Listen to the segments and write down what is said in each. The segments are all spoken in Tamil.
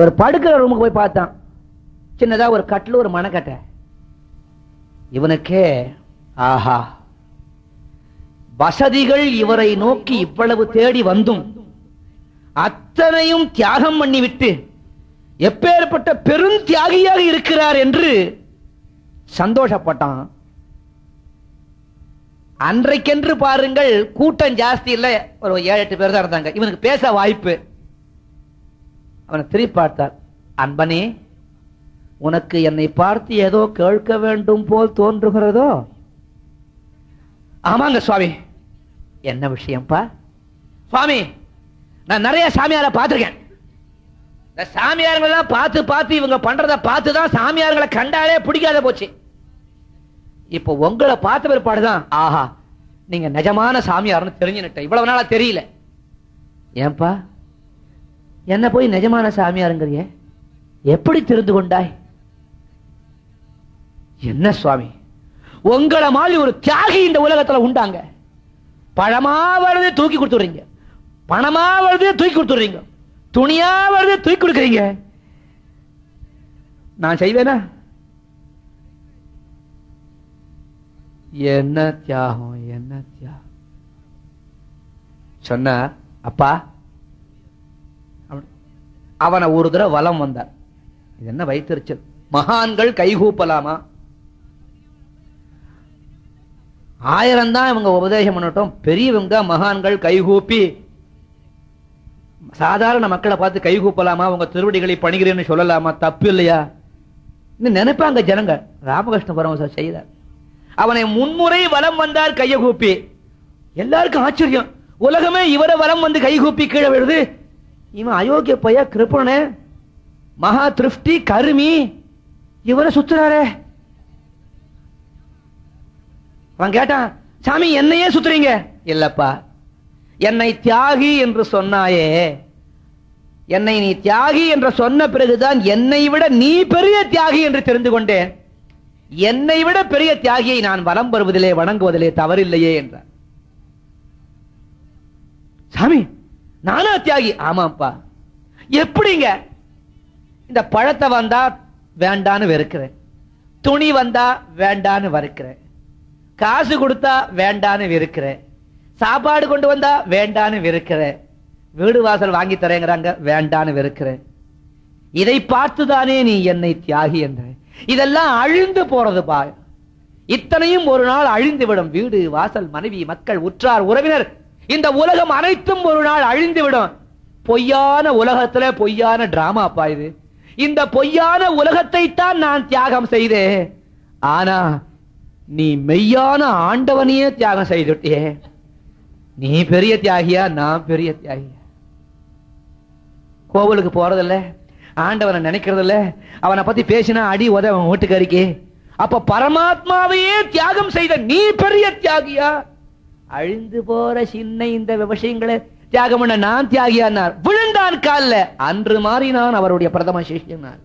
ஒரு படுக்கிற ரூமுக்கு போய் பார்த்தான். சின்னதா ஒரு கட்டில், ஒரு மணக்கட்டை. இவனுக்கே ஆஹா, வசதிகள் இவரை நோக்கி இவ்வளவு தேடி வந்தும் அத்தனையும் தியாகம் பண்ணிவிட்டு எப்பேற்பட்ட பெரும் தியாகியாக இருக்கிறார் என்று சந்தோஷப்பட்டான். அன்றைக்கென்று பாருங்கள், கூட்டம் ஜாஸ்தி இல்ல, ஒரு 7-8 பேர் தான் இருந்தாங்க. இவனுக்கு பேச வாய்ப்பு. அவனை திருப்பி பார்த்தார். அன்பனே, உனக்கு என்னை பார்த்து ஏதோ கேட்க வேண்டும் போல் தோன்றுகிறதோ? ஆமாங்க சுவாமி. என்ன விஷயம்ப்பா? சுவாமி, நான் நிறைய சாமியாரை பார்த்திருக்கேன். இந்த சாமியார்களெல்லாம் பார்த்து பார்த்து இவங்க பண்றத பார்த்துதான் சாமியார்களை கண்டாலே பிடிக்காத போச்சு. இப்போ உங்களை பார்த்த பிற்பாடுதான் ஆஹா, நீங்க நிஜமான சாமியார்னு தெரிஞ்சுட்ட. இவ்வளவு நாளா தெரியல. ஏன்பா என்ன போய் நிஜமான சாமியாருங்கிறிய? எப்படி தெரிந்து கொண்டாய்? என்ன சுவாமி, உங்களை மாதிரி ஒரு தியாகி இந்த உலகத்துல உண்டாங்க. பழமா வருது தூக்கி கொடுத்துறீங்க, பணமா வருது தூக்கி கொடுத்துறீங்க, துணியா வருது தூக்கி கொடுக்குறீங்க. நான் செய்வேனா? என்ன தியாகம், என்ன தியாகம் சொன்ன அப்பா. அவனை ஒரு தடவை வலம் வந்தார். இது என்ன வைத்திருச்சல்? மகான்கள் கைகூப்பலாமா? 1000 தான் இவங்க உபதேசம் பண்ணட்டும், பெரியவங்க மகான்கள் கைகூப்பி சாதாரண மக்களை பார்த்து கைகூப்பலாமா? உங்க திருவடிகளை பணிகிறேன்னு சொல்லலாமா? தப்பு இல்லையா? நினைப்பாங்க ஜனங்க. ராமகிருஷ்ண பரமஹம்சர் செய்தார். அவனை முன்முறை வலம் வந்தார் கையை கூப்பி. எல்லாருக்கும் ஆச்சரியம். உலகமே இவரை வலம் வந்து கைகூப்பி கீழே விழுது. இவன் அயோக்கிய பைய, கிருப்பண, மகா திருஷ்டி, கருமி, இவரை சுத்துறாரே. அவன் கேட்டான், சாமி என்னையே சுத்துறீங்க? இல்லப்பா, என்னை தியாகி என்று சொன்னாயே, என்னை நீ தியாகி என்று சொன்ன பிறகுதான் என்னை விட நீ பெரிய தியாகி என்று தெரிந்து கொண்டேன். என்னை விட பெரிய தியாகியை நான் வலம் வருவதிலே வணங்குவதிலே தவறில்லையே என்றார். சாமி நானா தியாகி? ஆமாப்பா. எப்படிங்க? இந்த பழத்தை வந்தா வேண்டான்னு வெறுக்கிறேன், துணி வந்தா வேண்டான்னு வெறுக்கிறேன், காசு கொடுத்தா வேண்டான்னு வெறுக்கிறேன், சாப்பாடு கொண்டு வந்தா வேண்டான்னு வெறுக்கிறேன், வீடு வாசல் வாங்கி தரேங்கிறாங்க வேண்டான்னு வெறுக்கிறேன். இதை பார்த்துதானே நீ என்னை தியாகி என்ற. இதெல்லாம் அழிந்து போறது பா. இத்தனையும் ஒரு நாள் அழிந்து விடும். வீடு வாசல், மனைவி, மக்கள், உற்றார், உறவினர், இந்த உலகம் அனைத்தும் ஒரு நாள் அழிந்து விடும். பொய்யான உலகத்துல பொய்யான டிராமா பா இது. இந்த பொய்யான உலகத்தை தான் நான் தியாகம் செய்தேன். ஆனா நீ மெய்யான ஆண்டவனையே தியாகம் செய்துட்டியே. நீ பெரிய தியாகியா, நான் பெரிய தியாகியா? கோவிலுக்கு போறதில்ல, ஆண்டவனை நினைக்கிறது இல்ல, அவனை பத்தி பேசினா அடி உத அவன் வீட்டுக்காரிக்கு. அப்ப பரமாத்மாவையே தியாகம் செய்த நீ பெரிய தியாகியா? அழிந்து போற சின்ன இந்த விஷயங்களை தியாகம் பண்ண நான் தியாகியானார். விழுந்தான் கால்ல. அன்று மாறினான் அவருடைய பிரதம சிஷ்யனார்.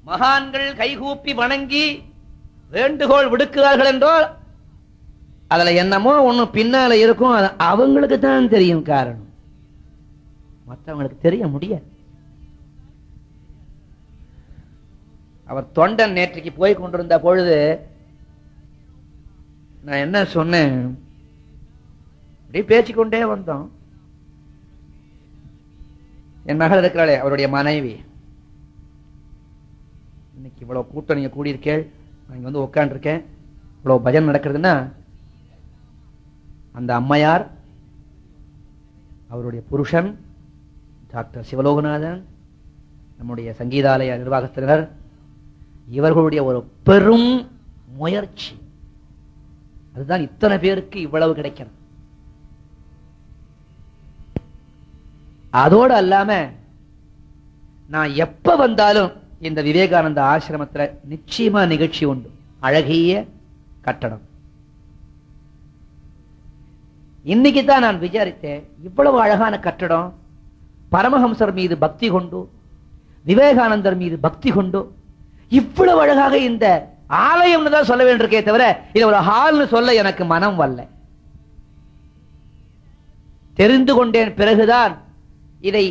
மகான்கள் கைகூப்பி வணங்கி வேண்டுகோள் விடுக்கிறார்கள் என்றோ அதுல என்னமோ ஒண்ணு பின்னால இருக்கும். அவங்களுக்கு தான் தெரியும் காரணம், மற்றவங்களுக்கு தெரிய முடியாது. அவர் தொண்டன் நேற்றைக்கு போய் கொண்டிருந்த பொழுது நான் என்ன சொன்னேன், அப்படி பேசிக்கொண்டே வந்தோம். என் மகள் இருக்கிறாளே, அவருடைய மனைவி, இன்னைக்கு இவ்வளவு கூட்டம் நீங்க கூடியிருக்கேள், நான் இங்க வந்து உட்காந்துருக்கேன், இவ்வளவு பஜன் நடக்கிறதுன்னா அந்த அம்மையார், அவருடைய புருஷன் டாக்டர் சிவலோகநாதன், நம்முடைய சங்கீதாலய நிர்வாகத்தினர், இவர்களுடைய ஒரு பெரும் முயற்சி. அதுதான் இத்தனை பேருக்கு இவ்வளவு கிடைக்கிறது. அதோடு அல்லாம நான் எப்ப வந்தாலும் இந்த விவேகானந்த ஆசிரமத்தில் நிச்சயமா நிகழ்ச்சி உண்டு. அழகிய கட்டடம். இன்னைக்கு தான் நான் விசாரித்தேன், இவ்வளவு அழகான கட்டடம், பரமஹம்சர் மீது பக்தி கொண்டு, விவேகானந்தர் மீது பக்தி கொண்டு, இவ்வளவு அழகாக இந்த ஆலயம் தான் சொல்ல வேண்டியிருக்கே தவிர இதை ஒரு ஹால்னு சொல்ல எனக்கு மனம் வரல. தெரிந்து கொண்டேன் பிறகுதான் இதை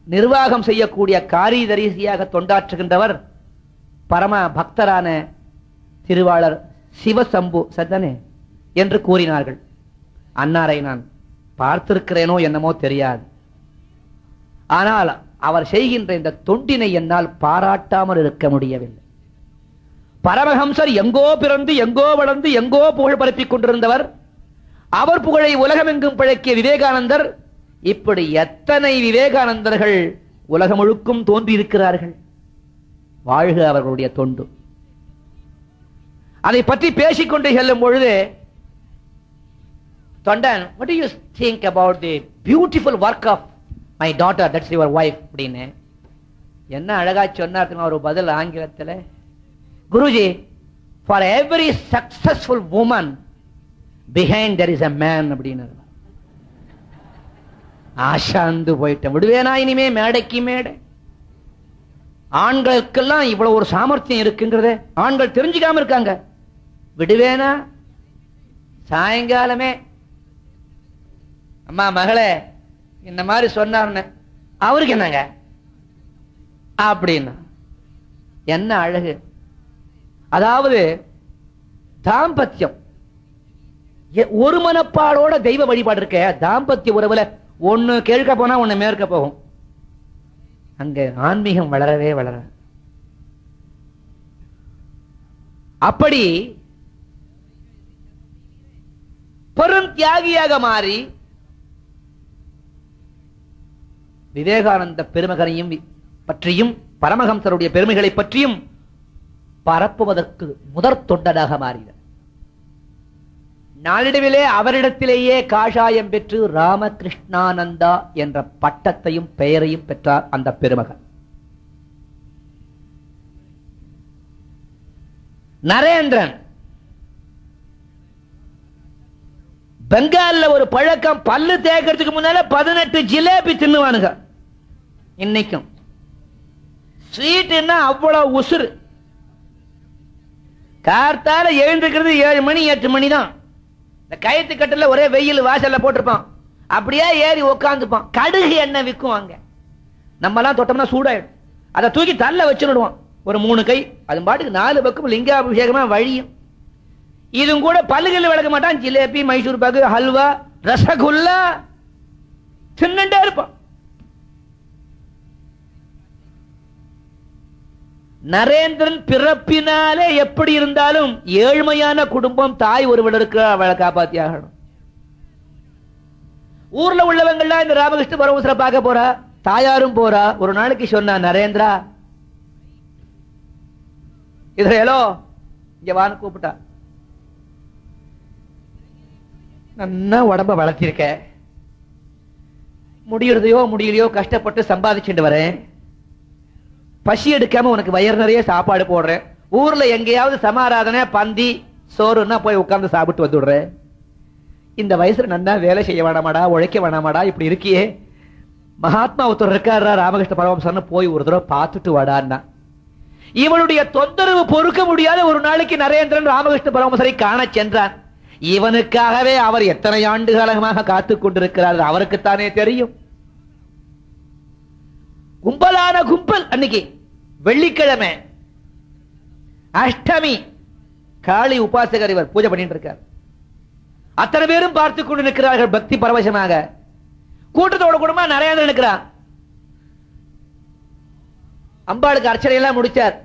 நிர்வாகம் செய்யக்கூடிய காரியதரிசியாக தொண்டாற்றுகின்றவர் பரம பக்தரான திருவாளர் சிவசம்பு சத்தனே என்று கூறினார்கள். அன்னாரை நான் பார்த்திருக்கிறேனோ என்னமோ தெரியாது. ஆனால் அவர் செய்கின்ற இந்த தொண்டினை என்னால் பாராட்டாமல் இருக்க முடியவில்லை. பரமஹம்சர் எங்கோ பிறந்து எங்கோ வளர்ந்து எங்கோ புகழ் பரப்பிக் கொண்டிருந்தவர். அவர் புகழை உலகமெங்கும் பிழைக்கிய விவேகானந்தர். இப்படி எத்தனை விவேகானந்தர்கள் உலகம் முழுக்கும் தோன்றியிருக்கிறார்கள். வாழ்க அவர்களுடைய தொண்டு. அதை பற்றி பேசிக்கொண்டு செல்லும் பொழுது தொண்டன், what do you think about the beautiful work of my daughter, that's your wife அப்படின்னு என்ன அழகா சொன்னார் ஒரு பதில் ஆங்கிலத்தில். Guruji, for every successful woman behind there is a man அப்படின்னு. ஆசாந்து போயிட்டேன். விடுவேனா இனிமே மேடைக்கு மேடை? ஆண்களுக்கெல்லாம் இவ்வளவு ஒரு சாமர்த்தியம் இருக்குங்கிறத ஆண்கள் தெரிஞ்சுக்காம இருக்காங்க. விடுவேனா? சாயங்காலமே அம்மா மகளே இந்த மாதிரி சொன்னார்னு, அவருக்கு என்னங்க அப்படின்னா என்ன அழகு. அதாவது தாம்பத்தியம் ஒரு மனப்பாடோட தெய்வ வழிபாடு இருக்க. தாம்பத்திய உறவுல ஒன்னு கேட்க போனா ஒன்னு மேற்க போகும். அங்க ஆன்மீகம் வளரவே வளர. அப்படி பெரும் தியாகியாக மாறி விவேகானந்த பெருமகனையும் பற்றியும் பரமஹம்சருடைய பெருமைகளை பற்றியும் பரப்புவதற்கு முதற் தொண்டனாக மாறினார். நாளிடவிலே அவரிடத்திலேயே காஷாயம் பெற்று ராமகிருஷ்ணானந்தா என்ற பட்டத்தையும் பெயரையும் பெற்றார் அந்த பெருமகன். நரேந்திரன் பெங்கால்ல ஒரு பழக்கம், பல்லு தேய்க்கிறதுக்கு முன்னால 18 ஜிலேபி தின்னுவானுங்க. இன்னைக்கும் ஸ்வீட்னா அவ்வளவு உசுறு. கார்த்தால எழுந்திருக்கிறது 7 மணி 8 மணி தான். இந்த கயத்து கட்டல ஒரே வெயில் வாசல்ல போட்டிருப்பான். அப்படியே ஏறி உட்காந்துப்பான். கடுகு எண்ணெய் விற்கும் அங்க. நம்ம எல்லாம் தொட்டோம்னா சூடாயிடும். அதை தூக்கி தள்ள வச்சுடுவான். ஒரு 3 கை. அது பாட்டுக்கு 4 பக்கம் லிங்காபிஷேகமா வழியும். இதுவும் கூட பல்லுகள் விளக்க மாட்டான். ஜிலேபி, மைசூர் பாகு, ஹல்வா, ரசகுல்லா தின்னுட்டே இருப்பான். நரேந்திரன் பிறப்பினாலே எப்படி இருந்தாலும் ஏழ்மையான குடும்பம். தாய் ஒருவள் இருக்கிற, அவளை காப்பாத்தியாகணும். ஊர்ல உள்ளவங்கள்லாம் இந்த ராமகிருஷ்ண பரமஹம்சரை பார்க்க போறா, தாயாரும் போறா. ஒரு நாளைக்கு சொன்னா, நரேந்திரா இதோ இங்க வான்னு கூப்பிட்டா. நல்லா உடம்ப வளர்த்திருக்க, முடியறதையோ முடியலையோ கஷ்டப்பட்டு சம்பாதிச்சுட்டு வரேன். பசி எடுக்காம உனக்கு வயிறு நிறைய சாப்பாடு போடுறேன். ஊர்ல எங்கேயாவது சமாராதனை பந்தி சோறுன்னா போய் உட்கார்ந்து சாப்பிட்டு வந்துடுறேன். இந்த வயசுல நல்லா வேலை செய்ய வேணாமாடா, உழைக்க வேணாமாடா, இப்படி இருக்கியே. மகாத்மா ஒருத்தர் இருக்காரா ராமகிருஷ்ண பரமஹம்சர்னு போய் ஒரு தடவை பார்த்துட்டு வாடான்னா. இவனுடைய தொந்தரவு பொறுக்க முடியாத ஒரு நாளைக்கு நரேந்திரன் ராமகிருஷ்ண பரமஹம்சரை காண சென்றான். இவனுக்காகவே அவர் எத்தனை ஆண்டு காலமாக காத்துக் கொண்டிருக்கிறார் அவருக்குத்தானே தெரியும். கும்பலான கும்பல். அன்னைக்கு வெள்ளிக்கிழமை அஷ்டமி, காளி உபாசகர் இவர் பூஜை பண்ணிட்டு இருக்கார். அத்தனை பேரும் பார்த்துக் கொண்டு நிற்கிறார்கள் பக்தி பரவசமாக. கூட்டத்தோட கூடமா நரேந்திரன் இருக்கிறார். அம்பாளுக்கு அர்ச்சனை எல்லாம் முடிச்சார்.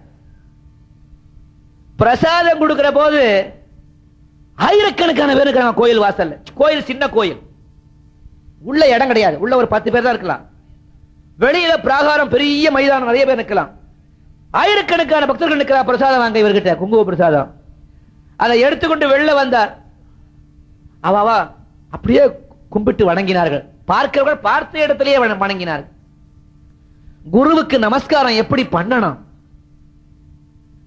பிரசாதம் கொடுக்கிற போது ஆயிரக்கணக்கான பேர் இருக்கிறாங்க கோயில் வாசல்ல. கோயில் சின்ன கோயில், உள்ள இடம் கிடையாது. உள்ள ஒரு 10 பேர் தான் இருக்கலாம். வெளியில பிராகாரம், பெரிய மைதானம், நிறைய பேர் நிற்கலாம். ஆயிரக்கணக்கான பக்தர்கள் நிற்கிறா. பிரசாதம் வாங்க இவர்கிட்ட, குங்கும பிரசாதம். அதை எடுத்துக்கொண்டு வெளில வந்தார். அவா அப்படியே கும்பிட்டு வணங்கினார்கள். பார்க்கிறவர்கள் பார்த்த இடத்திலேயே வணங்கினார்கள். குருவுக்கு நமஸ்காரம் எப்படி பண்ணணும்?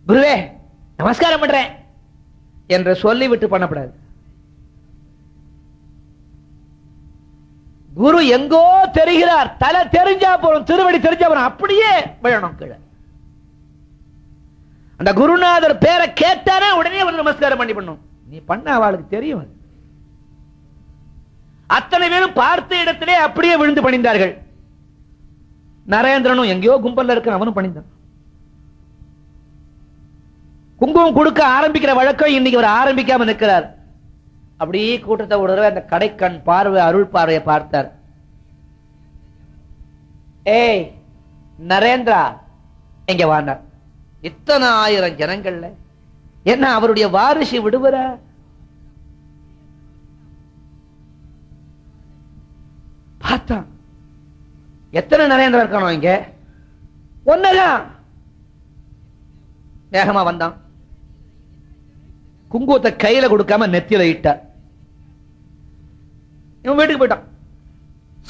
குருவே நமஸ்காரம் பண்றேன் என்று சொல்லிவிட்டு பண்ணப்படாது. குரு எங்கோ தெரிகிறார், தலை தெரிஞ்சா போறோம், திருவடி தெரிஞ்சா போறோம், அப்படியே விழணும் கீழே. அந்த குருநாதர் பேரை கேட்டானே உடனே வந்து நமஸ்காரம் பண்ணி பண்ணும். நீ பண்ண அவளுக்கு தெரியும். அத்தனை பேரும் பார்த்த இடத்திலே அப்படியே விழுந்து பணிந்தார்கள். நரேந்திரனும் எங்கேயோ கும்பல்ல இருக்க அவனும் பண்ணித்தான். குங்குமம் கொடுக்க ஆரம்பிக்கிற வழக்கம் இன்னைக்கு அவர் ஆரம்பிக்காம நிற்கிறார். அப்படியே கூட்டத்தை ஒரு தடவை அந்த கடைக்கண் பார்வை அருள் பார்வையை பார்த்தார். ஏய் நரேந்திரா எங்க வாண்டார். இத்தனை ஆயிரம் ஜனங்கள்ல என்ன அவருடைய வாரிசு விடுவர? பார்த்தான். எத்தனை நரேந்திரா இருக்கானோ இங்க? ஒன்னதான். வேகமா வந்தான். குங்குமத்தை கையில கொடுக்காம நெத்தியில இட்டார். இவன் வீட்டுக்கு போயிட்டான்.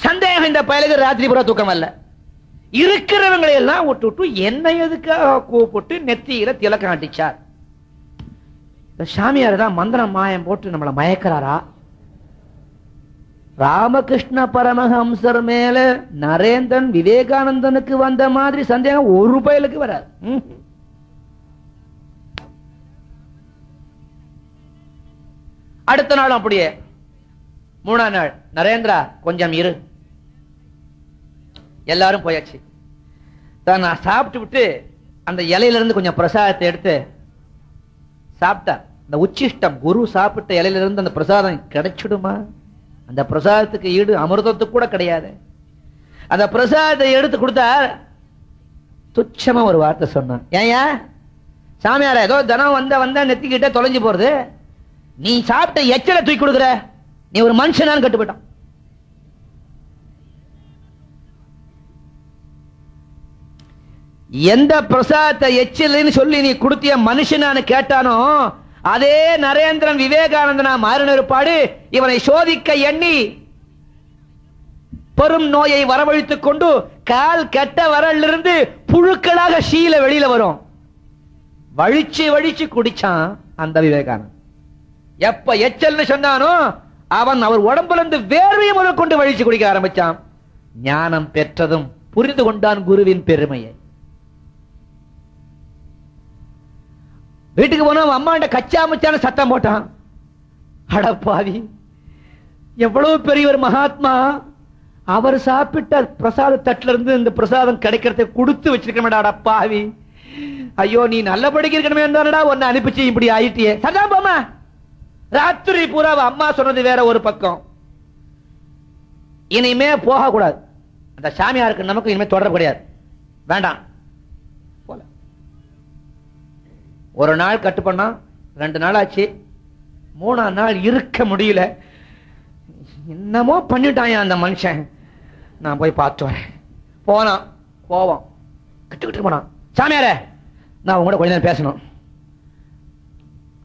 சந்தேகம் இந்த பயலுக்கு ராத்திரி பூரா தூக்கம் அல்ல. இருக்கிறவங்களை எல்லாம் விட்டு என்ன எதுக்காக கூப்பிட்டு நெத்தியில திலக்கம் அடிச்சார். சாமியார் தான் மந்திரம் மாயம் போட்டு நம்மளை மயக்கிறாரா? ராமகிருஷ்ண பரமஹம்சர் மேல நரேந்திரன் விவேகானந்தனுக்கு வந்த மாதிரி சந்தேகம் ஒரு பயலுக்கு வராது. அடுத்த நாள் அப்படியே. 3ஆம் நாள், நரேந்திரா கொஞ்சம் இரு. எல்லாரும் போயாச்சு. நான் சாப்பிட்டு விட்டு அந்த இலையில இருந்து கொஞ்சம் பிரசாதத்தை எடுத்து சாப்பிட்டார். அந்த உச்சிஷ்டம் குரு சாப்பிட்ட இலையில இருந்து அந்த பிரசாதம் கிடைச்சிடுமா? அந்த பிரசாதத்துக்கு ஈடு அமிர்தத்துக்கு கூட கிடையாது. அந்த பிரசாதத்தை எடுத்து கொடுத்தார். துச்சமா ஒரு வார்த்தை சொன்னான். ஏயா சாமியார, ஏதோ தினம் வந்த நெத்திக்கிட்ட தொலைஞ்சு போறது, நீ சாப்பிட்ட எச்சலை தூக்கி கொடுக்குற, நீ ஒரு மனுஷனான்னு கட்டுப்பட்டான். எந்த பிரசாதத்தை எச்சில்னு சொல்லி நீ கொடுத்திய மனுஷனான்னு கேட்டானோ அதே நரேந்திரன் விவேகானந்தனா மாறின பாடு இவனை சோதிக்க எண்ணி பெரும் நோயை வரவழைத்துக் கொண்டு கால் கெட்ட வரலிருந்து புழுக்களாக சீல வெளியில வரும். வழிச்சு வழிச்சு குடிச்சான் அந்த விவேகானந்தன். எப்ப எச்சல்னு சொன்னானோ அவன் அவர் உடம்புல இருந்து வேர்வையை முதல் கொண்டு வழிச்சு குடிக்க ஆரம்பிச்சான். ஞானம் பெற்றதும் புரிந்து கொண்டான் குருவின் பெருமையை. வீட்டுக்கு போனா அம்மாண்ட கச்சா முச்சான சத்தம் போட்டான். அடப்பாவி, எவ்வளவு பெரியவர் மகாத்மா, அவர் சாப்பிட்ட பிரசாத தட்டுல இருந்து இந்த பிரசாதம் கிடைக்கிறத கொடுத்து வச்சிருக்கா. அடப்பாவி, ஐயோ நீ நல்லபடிக்கு இருக்கணுமே இருந்தானடா உன்னை அனுப்பிச்சு இப்படி ஆயிட்டியே. சதான் போமா. ராத்திரி பூரா அம்மா சொன்னது வேற ஒரு பக்கம். இனிமே போக கூடாது. அந்த சாமியாருக்கு நமக்கு இனிமே தொடர்பு கிடையாது, வேண்டாம். ஒரு நாள் கட்டு பண்ணா, 2 நாள் ஆச்சு. 3ஆம் நாள் இருக்க முடியல. என்னமோ பண்ணிட்டான் அந்த மனுஷன். நான் போய் பார்த்து வரேன். போனான். கோவம் கட்டுக்கிட்டு போனான். சாமியார, நான் உங்க கூட கொஞ்ச நேரம் பேசணும்.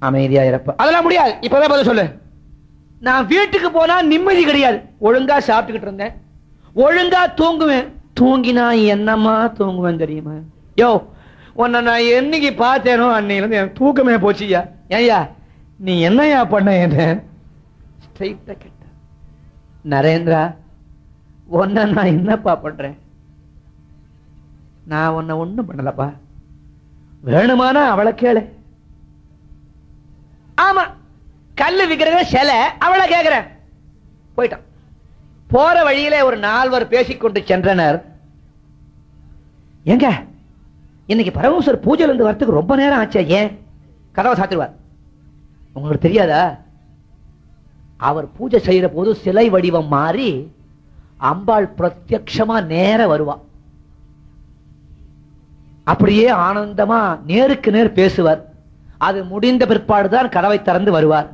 அமைதியா இருப்ப. அதெல்லாம் முடியாது, இப்பவே பதில் சொல்லு. நான் வீட்டுக்கு போனா நிம்மதி கிடையாது. ஒழுங்கா சாப்பிட்டுக்கிட்டு இருந்தேன், ஒழுங்கா தூங்குவேன். தூங்கினா என்னமா தூங்குவேன் தெரியுமா? யோ, உன்னை நான் என்னைக்கு பார்த்தேனோ அன்னையிலிருந்து என் தூக்கமே போச்சுயா. ஏய்யா நீ என்னையா பண்ண? என்ன ஸ்ட்ரைட்டா கேட்ட. நரேந்திரா, உன்னை நான் என்னப்பா பண்றேன்? நான் உன்னை ஒண்ணும் பண்ணலப்பா. வேணுமானா அவளை கேளு. ஆமா, கல்லு விக்கிற சிலை, அவளை கேட்கிறேன். போயிட்டான். போற வழியிலே ஒரு 4 பேசிக்கொண்டு சென்றனர். எங்க இன்னைக்கு பரமேஸ்வர் பூஜையில இருந்து வரத்துக்கு ரொம்ப நேரம் ஆச்சா? ஏன்? கதவை சாத்திடுவார். உங்களுக்கு தெரியாதா? அவர் பூஜை செய்யற போது சிலை வடிவம் மாறி அம்பாள் பிரத்யட்சமா நேர வருவா. அப்படியே ஆனந்தமா நேருக்கு நேர் பேசுவார். அது முடிந்த பிற்பாடுதான் கதவை திறந்து வருவார்.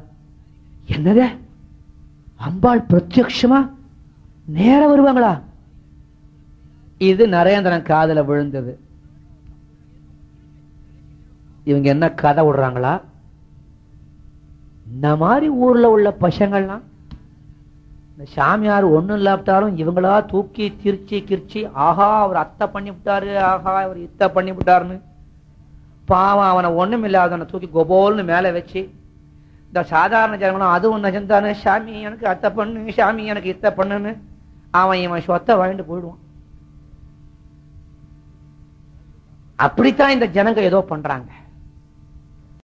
என்னது, அம்பாள் பிரத்யட்சமா நேர வருவாங்களா? இது நரேந்திரன் காதுல விழுந்தது. இவங்க என்ன கதை விடுறாங்களா? இந்த மாதிரி ஊர்ல உள்ள பசங்கள்லாம் இந்த சாமியார் ஒண்ணும் இல்லாட்டாலும் இவங்களா தூக்கி திருச்சி கிரிச்சி, ஆஹா அவர் அத்தை பண்ணி விட்டாரு, ஆஹா அவர் இத்த பண்ணி விட்டாருன்னு. பாவம், அவனை ஒண்ணும் இல்லாதவனை தூக்கி கோபோல்னு மேல வச்சு இந்த சாதாரண ஜனங்களும் அதுவும் நஜந்தானு, சாமி எனக்கு அத்தை பண்ணு, சாமி எனக்கு இத்த பண்ணுன்னு அவன் இவன் சொத்தை வாங்கிட்டு போயிடுவான். அப்படித்தான் இந்த ஜனங்க ஏதோ பண்றாங்க.